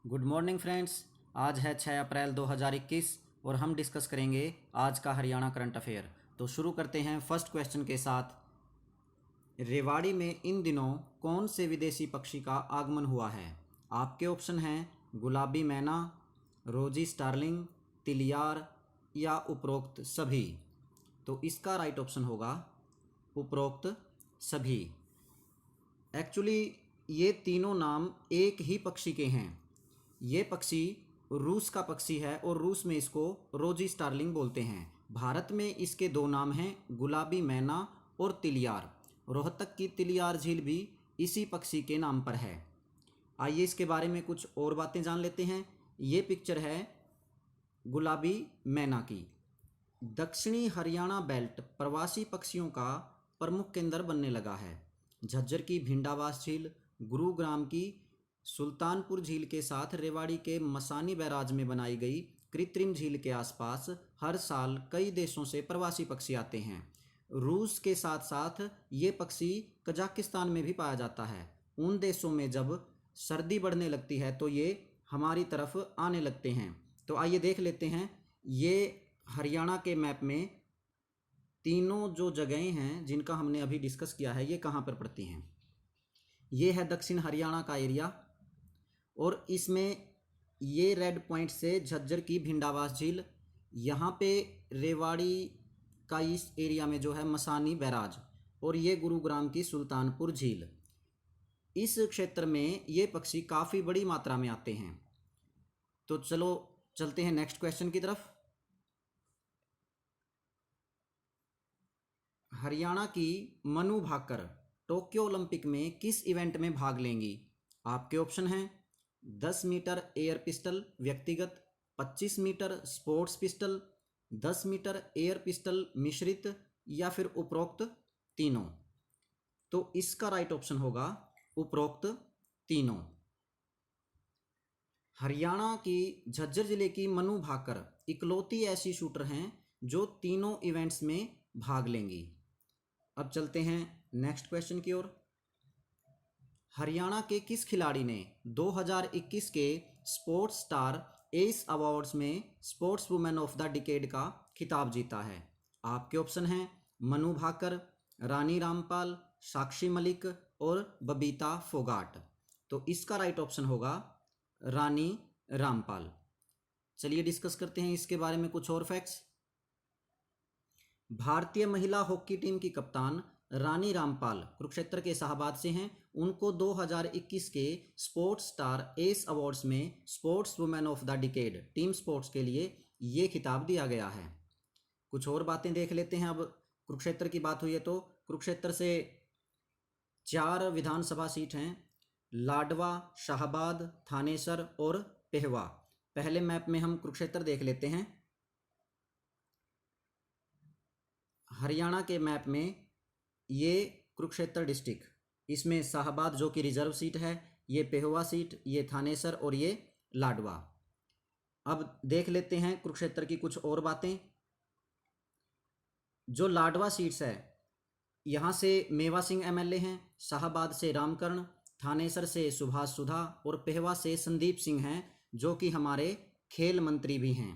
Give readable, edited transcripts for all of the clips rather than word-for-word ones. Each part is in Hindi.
Good morning friends. आज है 6 अप्रैल 2021 और हम डिस्कस करेंगे आज का हरियाणा करंट अफेयर। तो शुरू करते हैं फर्स्ट क्वेश्चन के साथ। रेवाड़ी में इन दिनों कौन से विदेशी पक्षी का आगमन हुआ है? आपके ऑप्शन हैं गुलाबी मैना, रोजी स्टारलिंग, तिलियार या उपरोक्त सभी। तो इसका राइट ऑप्शन होगा उपरोक्त सभी। एक्चुअली ये तीनों नाम एक ही पक्षी के हैं। ये पक्षी रूस का पक्षी है और रूस में इसको रोजी स्टारलिंग बोलते हैं। भारत में इसके दो नाम हैं, गुलाबी मैना और तिलियार। रोहतक की तिलियार झील भी इसी पक्षी के नाम पर है। आइए इसके बारे में कुछ और बातें जान लेते हैं। ये पिक्चर है गुलाबी मैना की। दक्षिणी हरियाणा बेल्ट प्रवासी पक्षियों का प्रमुख केंद्र बनने लगा है। झज्जर की भिंडावास झील, गुरुग्राम की सुल्तानपुर झील के साथ रेवाड़ी के मसानी बैराज में बनाई गई कृत्रिम झील के आसपास हर साल कई देशों से प्रवासी पक्षी आते हैं। रूस के साथ साथ ये पक्षी कजाकिस्तान में भी पाया जाता है। उन देशों में जब सर्दी बढ़ने लगती है तो ये हमारी तरफ आने लगते हैं। तो आइए देख लेते हैं ये हरियाणा के मैप में तीनों जो जगहें हैं जिनका हमने अभी डिस्कस किया है ये कहाँ पर पड़ती हैं। ये है दक्षिण हरियाणा का एरिया और इसमें ये रेड पॉइंट से झज्जर की भिंडावास झील, यहाँ पे रेवाड़ी का इस एरिया में जो है मसानी बैराज और ये गुरुग्राम की सुल्तानपुर झील। इस क्षेत्र में ये पक्षी काफ़ी बड़ी मात्रा में आते हैं। तो चलो चलते हैं नेक्स्ट क्वेश्चन की तरफ। हरियाणा की मनु भाकर टोक्यो ओलंपिक में किस इवेंट में भाग लेंगी? आपके ऑप्शन हैं 10 मीटर एयर पिस्टल व्यक्तिगत, 25 metre sports pistol, 10 metre air pistol मिश्रित या फिर उपरोक्त तीनों। तो इसका राइट ऑप्शन होगा उपरोक्त तीनों। हरियाणा की झज्जर जिले की मनु भाकर इकलौती ऐसी शूटर हैं जो तीनों इवेंट्स में भाग लेंगी। अब चलते हैं नेक्स्ट क्वेश्चन की ओर। हरियाणा के किस खिलाड़ी ने 2021 के स्पोर्ट्स स्टार एस अवार्ड्स में sports women of the decade का खिताब जीता है? आपके ऑप्शन हैं मनु भाकर, रानी रामपाल, साक्षी मलिक और बबीता फोगाट। तो इसका राइट ऑप्शन होगा रानी रामपाल। चलिए डिस्कस करते हैं इसके बारे में कुछ और फैक्ट्स। भारतीय महिला हॉकी टीम की कप्तान रानी रामपाल कुरुक्षेत्र के शाहबाद से हैं। उनको 2021 के स्पोर्ट्स स्टार एस अवार्ड्स में sports women of the decade team sports के लिए ये खिताब दिया गया है। कुछ और बातें देख लेते हैं। अब कुरुक्षेत्र की बात हुई है तो कुरुक्षेत्र से 4 विधानसभा सीट हैं, लाडवा, शाहबाद, थानेसर और पेहवा। पहले मैप में हम कुरुक्षेत्र देख लेते हैं। हरियाणा के मैप में ये कुरुक्षेत्र डिस्ट्रिक्ट, इसमें शाहबाद जो कि रिजर्व सीट है, ये पेहवा सीट, ये थानेसर और ये लाडवा। अब देख लेते हैं कुरुक्षेत्र की कुछ और बातें। जो लाडवा सीट्स है यहाँ से मेवा सिंह एमएलए हैं, शाहबाद से रामकर्ण, थानेसर से सुभाष सुधा और पेहवा से संदीप सिंह हैं जो कि हमारे खेल मंत्री भी हैं।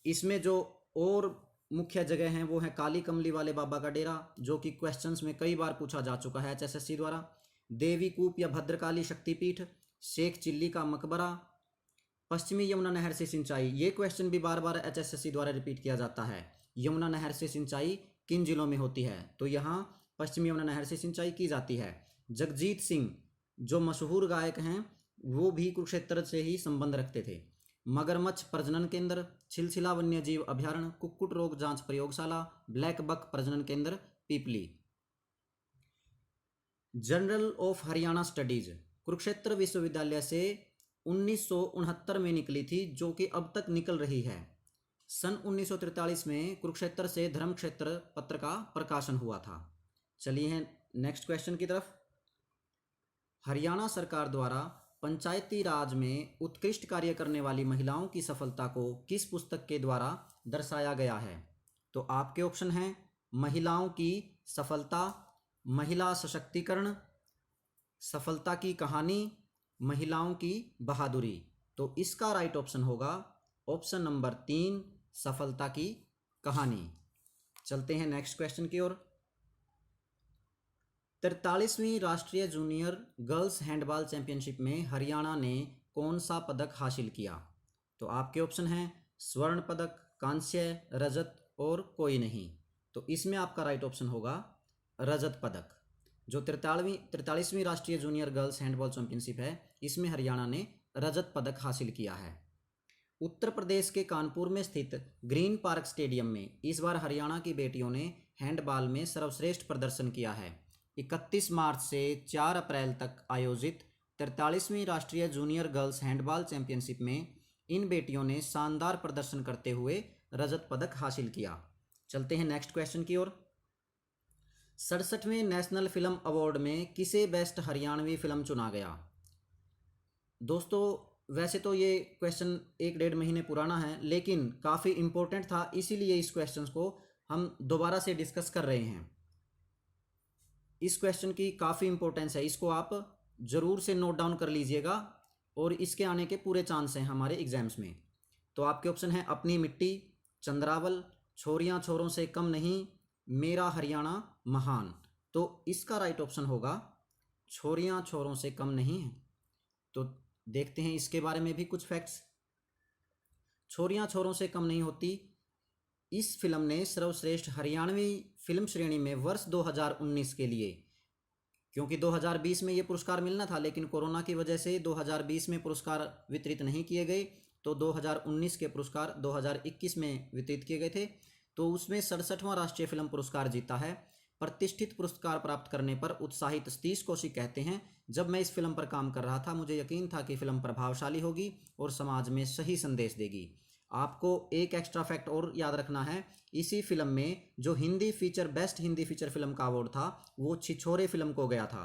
इसमें जो और मुख्य जगह हैं वो है काली कमली वाले बाबा का डेरा जो कि क्वेश्चंस में कई बार पूछा जा चुका है एचएसएससी द्वारा, देवी कूप या भद्रकाली शक्तिपीठ, शेख चिल्ली का मकबरा, पश्चिमी यमुना नहर से सिंचाई। ये क्वेश्चन भी बार बार एचएसएससी द्वारा रिपीट किया जाता है। यमुना नहर से सिंचाई किन जिलों में होती है? तो यहाँ पश्चिमी यमुना नहर से सिंचाई की जाती है। जगजीत सिंह जो मशहूर गायक हैं वो भी कुरुक्षेत्र से ही संबंध रखते थे। मगरमच्छ प्रजनन केंद्र, छिलछिला वन्य जीव अभ्यारण्य, कुक्कुट रोग जांच प्रयोगशाला, ब्लैक बक प्रजनन केंद्र Pipli. Journal of Haryana studies Kurukshetra विश्वविद्यालय से 1969 में निकली थी जो कि अब तक निकल रही है। सन 1943 में कुरुक्षेत्र से धर्म क्षेत्र पत्र का प्रकाशन हुआ था। चलिए नेक्स्ट क्वेश्चन की तरफ। हरियाणा सरकार द्वारा पंचायती राज में उत्कृष्ट कार्य करने वाली महिलाओं की सफलता को किस पुस्तक के द्वारा दर्शाया गया है? तो आपके ऑप्शन हैं महिलाओं की सफलता, महिला सशक्तिकरण, सफलता की कहानी, महिलाओं की बहादुरी। तो इसका राइट ऑप्शन होगा ऑप्शन नंबर 3, सफलता की कहानी। चलते हैं नेक्स्ट क्वेश्चन की ओर। 43वीं राष्ट्रीय जूनियर गर्ल्स हैंडबॉल चैंपियनशिप में हरियाणा ने कौन सा पदक हासिल किया? तो आपके ऑप्शन हैं स्वर्ण पदक, कांस्य, रजत और कोई नहीं। तो इसमें आपका राइट ऑप्शन होगा रजत पदक। जो 43वीं राष्ट्रीय जूनियर गर्ल्स हैंडबॉल चैंपियनशिप है, इसमें हरियाणा ने रजत पदक हासिल किया है। उत्तर प्रदेश के कानपुर में स्थित ग्रीन पार्क स्टेडियम में इस बार हरियाणा की बेटियों ने हैंडबॉल में सर्वश्रेष्ठ प्रदर्शन किया है। 31 मार्च से 4 अप्रैल तक आयोजित 43वीं राष्ट्रीय जूनियर गर्ल्स हैंडबॉल चैंपियनशिप में इन बेटियों ने शानदार प्रदर्शन करते हुए रजत पदक हासिल किया। चलते हैं नेक्स्ट क्वेश्चन की ओर। 67वें नेशनल फिल्म अवार्ड में किसे बेस्ट हरियाणवी फिल्म चुना गया? दोस्तों वैसे तो ये क्वेश्चन 1-1.5 महीने पुराना है, लेकिन काफ़ी इम्पोर्टेंट था, इसीलिए इस क्वेश्चन को हम दोबारा से डिस्कस कर रहे हैं। इस क्वेश्चन की काफ़ी इंपॉर्टेंस है, इसको आप ज़रूर से नोट डाउन कर लीजिएगा और इसके आने के पूरे चांस हैं हमारे एग्जाम्स में। तो आपके ऑप्शन हैं अपनी मिट्टी, चंद्रावल, छोरियां छोरों से कम नहीं, मेरा हरियाणा महान। तो इसका राइट ऑप्शन होगा छोरियां छोरों से कम नहीं है। तो देखते हैं इसके बारे में भी कुछ फैक्ट्स। छोरियां छोरों से कम नहीं होती इस फिल्म ने सर्वश्रेष्ठ हरियाणवी फिल्म श्रेणी में वर्ष 2019 के लिए, क्योंकि 2020 में ये पुरस्कार मिलना था लेकिन कोरोना की वजह से 2020 में पुरस्कार वितरित नहीं किए गए, तो 2019 के पुरस्कार 2021 में वितरित किए गए थे। तो उसमें 67वां राष्ट्रीय फिल्म पुरस्कार जीता है। प्रतिष्ठित पुरस्कार प्राप्त करने पर उत्साहित सतीश कौशिक कहते हैं, जब मैं इस फिल्म पर काम कर रहा था मुझे यकीन था कि फिल्म प्रभावशाली होगी और समाज में सही संदेश देगी। आपको एक एक्स्ट्रा फैक्ट और याद रखना है, इसी फिल्म में जो बेस्ट हिंदी फीचर फिल्म का अवार्ड था वो छिछोरे फिल्म को गया था।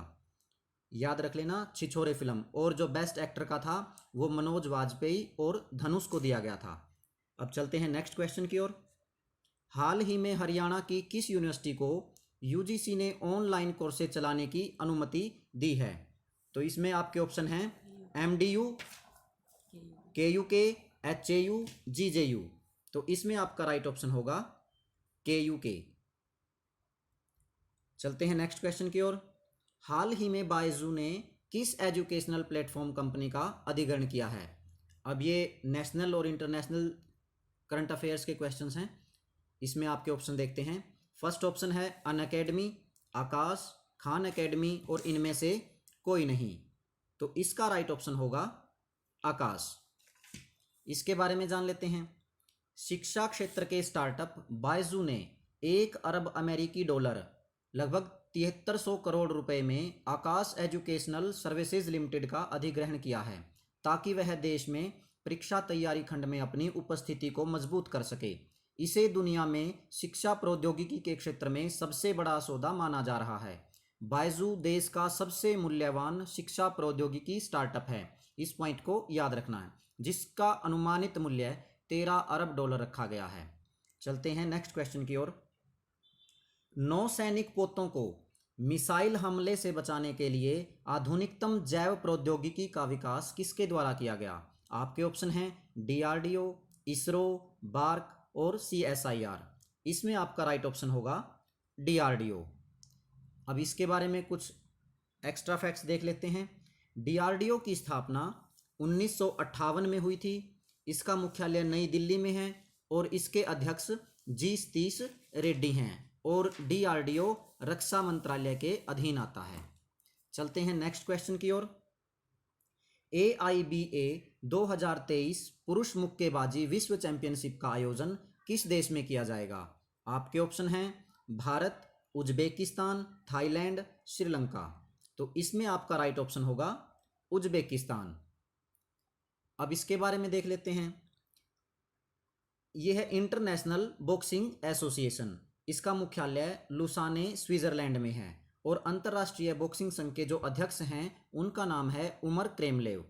याद रख लेना, छिछोरे फिल्म। और जो बेस्ट एक्टर का था वो मनोज वाजपेयी और धनुष को दिया गया था। अब चलते हैं नेक्स्ट क्वेश्चन की ओर। हाल ही में हरियाणा की किस यूनिवर्सिटी को यूजीसी ने ऑनलाइन कोर्सेज चलाने की अनुमति दी है? तो इसमें आपके ऑप्शन हैं एमडीयू, केयूके, एचएयू, जीजेयू। तो इसमें आपका राइट ऑप्शन होगा केयूके। चलते हैं नेक्स्ट क्वेश्चन की ओर। हाल ही में बायजू ने किस एजुकेशनल प्लेटफॉर्म कंपनी का अधिग्रहण किया है? अब ये नेशनल और इंटरनेशनल करंट अफेयर्स के क्वेश्चंस हैं। इसमें आपके ऑप्शन देखते हैं। फर्स्ट ऑप्शन है अनअकैडमी, आकाश, खान अकेडमी और इनमें से कोई नहीं। तो इसका राइट ऑप्शन होगा आकाश। इसके बारे में जान लेते हैं। शिक्षा क्षेत्र के स्टार्टअप बायजू ने 1 अरब अमेरिकी डॉलर लगभग 7300 करोड़ रुपए में आकाश एजुकेशनल सर्विसेज लिमिटेड का अधिग्रहण किया है, ताकि वह देश में परीक्षा तैयारी खंड में अपनी उपस्थिति को मजबूत कर सके। इसे दुनिया में शिक्षा प्रौद्योगिकी के क्षेत्र में सबसे बड़ा सौदा माना जा रहा है। बायजू देश का सबसे मूल्यवान शिक्षा प्रौद्योगिकी स्टार्टअप है, इस पॉइंट को याद रखना है, जिसका अनुमानित मूल्य 13 अरब डॉलर रखा गया है। चलते हैं नेक्स्ट क्वेश्चन की ओर। नौसैनिक पोतों को मिसाइल हमले से बचाने के लिए आधुनिकतम जैव प्रौद्योगिकी का विकास किसके द्वारा किया गया? आपके ऑप्शन हैं डीआरडीओ, इसरो, बार्क और सीएसआईआर। इसमें आपका राइट ऑप्शन होगा डीआरडीओ। अब इसके बारे में कुछ एक्स्ट्रा फैक्ट्स देख लेते हैं। डीआरडीओ की स्थापना 1958 में हुई थी। इसका मुख्यालय नई दिल्ली में है और इसके अध्यक्ष जी सतीश रेड्डी हैं और डीआरडीओ रक्षा मंत्रालय के अधीन आता है। चलते हैं नेक्स्ट क्वेश्चन की ओर। AIBA 2023 पुरुष मुक्केबाजी विश्व चैंपियनशिप का आयोजन किस देश में किया जाएगा? आपके ऑप्शन हैं भारत, उज्बेकिस्तान, थाईलैंड, श्रीलंका। तो इसमें आपका राइट ऑप्शन होगा उज्बेकिस्तान। अब इसके बारे में देख लेते हैं। यह है इंटरनेशनल बॉक्सिंग एसोसिएशन। इसका मुख्यालय लुसाने स्विट्जरलैंड में है और अंतर्राष्ट्रीय बॉक्सिंग संघ के जो अध्यक्ष हैं उनका नाम है उमर क्रेमलेव।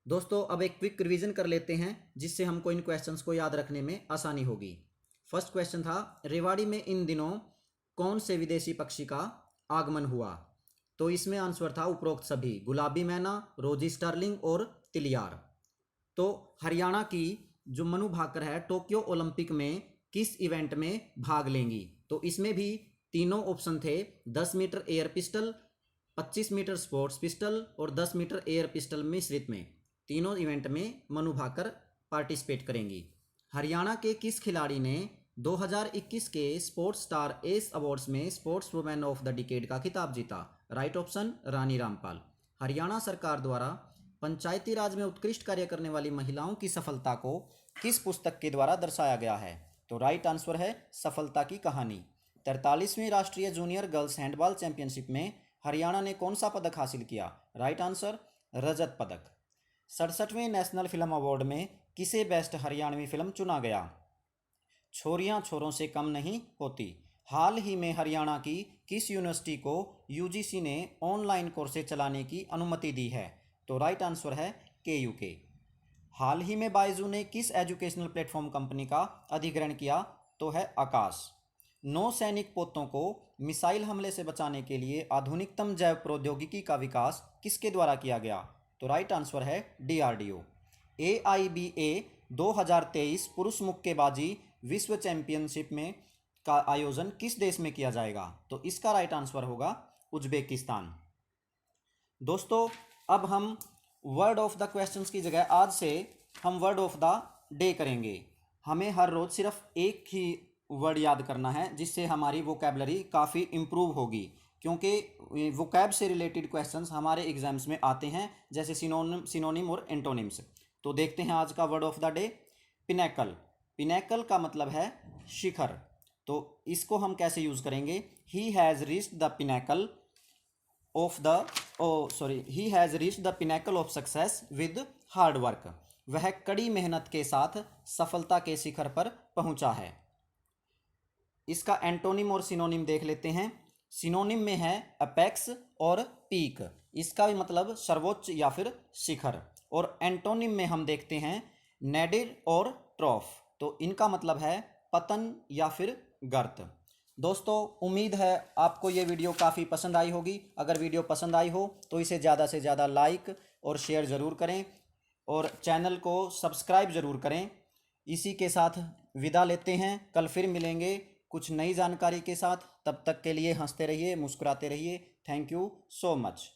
दोस्तों अब एक क्विक रिवीजन कर लेते हैं जिससे हमको इन क्वेश्चंस को याद रखने में आसानी होगी। फर्स्ट क्वेश्चन था रेवाड़ी में इन दिनों कौन से विदेशी पक्षी का आगमन हुआ? तो इसमें आंसर था उपरोक्त सभी, गुलाबी मैना, रोजी स्टर्लिंग और तिलियार। तो हरियाणा की जो मनु भाकर है टोक्यो ओलंपिक में किस इवेंट में भाग लेंगी? तो इसमें भी तीनों ऑप्शन थे, 10 metre air pistol, 25 metre sports pistol और 10 मीटर एयर पिस्टल मिश्रित में। तीनों इवेंट में मनु भाकर पार्टिसिपेट करेंगी। हरियाणा के किस खिलाड़ी ने 2021 के स्पोर्ट्स स्टार एस अवार्ड्स में sports women of the decade का खिताब जीता? Right option Rani Rampal. हरियाणा सरकार द्वारा पंचायती राज में उत्कृष्ट कार्य करने वाली महिलाओं की सफलता को किस पुस्तक के द्वारा दर्शाया गया है? तो राइट आंसर है सफलता की कहानी। 43वीं राष्ट्रीय जूनियर गर्ल्स हैंडबॉल चैंपियनशिप में हरियाणा ने कौन सा पदक हासिल किया? राइट आंसर रजत पदक। 67वें नेशनल फिल्म अवार्ड में किसे बेस्ट हरियाणवी फिल्म चुना गया? छोरियां छोरों से कम नहीं होती। हाल ही में हरियाणा की किस यूनिवर्सिटी को यूजीसी ने ऑनलाइन कोर्सेज चलाने की अनुमति दी है? तो राइट आंसर है KUK। हाल ही में बायजू ने किस एजुकेशनल प्लेटफॉर्म कंपनी का अधिग्रहण किया? तो है आकाश। नौसैनिक पोतों को मिसाइल हमले से बचाने के लिए आधुनिकतम जैव प्रौद्योगिकी का विकास किसके द्वारा किया गया? तो राइट आंसर है DRDO। AIBA 2023 पुरुष मुक्केबाजी विश्व चैंपियनशिप में का आयोजन किस देश में किया जाएगा? तो इसका राइट आंसर होगा उज्बेकिस्तान। दोस्तों, अब हम वर्ड ऑफ द क्वेश्चंस की जगह आज से हम वर्ड ऑफ द डे करेंगे। हमें हर रोज सिर्फ एक ही वर्ड याद करना है, जिससे हमारी वोकैबलरी काफ़ी इम्प्रूव होगी, क्योंकि वोकैब से रिलेटेड क्वेश्चंस हमारे एग्जाम्स में आते हैं, जैसे सिनोनिम और एंटोनिम्स। तो देखते हैं आज का word of the day. Pinnacle. Pinnacle का मतलब है शिखर। तो इसको हम कैसे यूज करेंगे? He has reached the pinnacle of the he has reached the pinnacle of success with hard work. वह कड़ी मेहनत के साथ सफलता के शिखर पर पहुंचा है। इसका एंटोनिम और सिनोनिम देख लेते हैं। सिनोनिम में है अपेक्स और पीक, इसका भी मतलब सर्वोच्च या फिर शिखर। और एंटोनिम में हम देखते हैं नेडिर और ट्रॉफ, तो इनका मतलब है पतन या फिर गर्त। दोस्तों, उम्मीद है आपको ये वीडियो काफ़ी पसंद आई होगी। अगर वीडियो पसंद आई हो तो इसे ज़्यादा से ज़्यादा लाइक और शेयर ज़रूर करें और चैनल को सब्सक्राइब ज़रूर करें। इसी के साथ विदा लेते हैं, कल फिर मिलेंगे कुछ नई जानकारी के साथ। तब तक के लिए हंसते रहिए, मुस्कुराते रहिए। Thank you so much.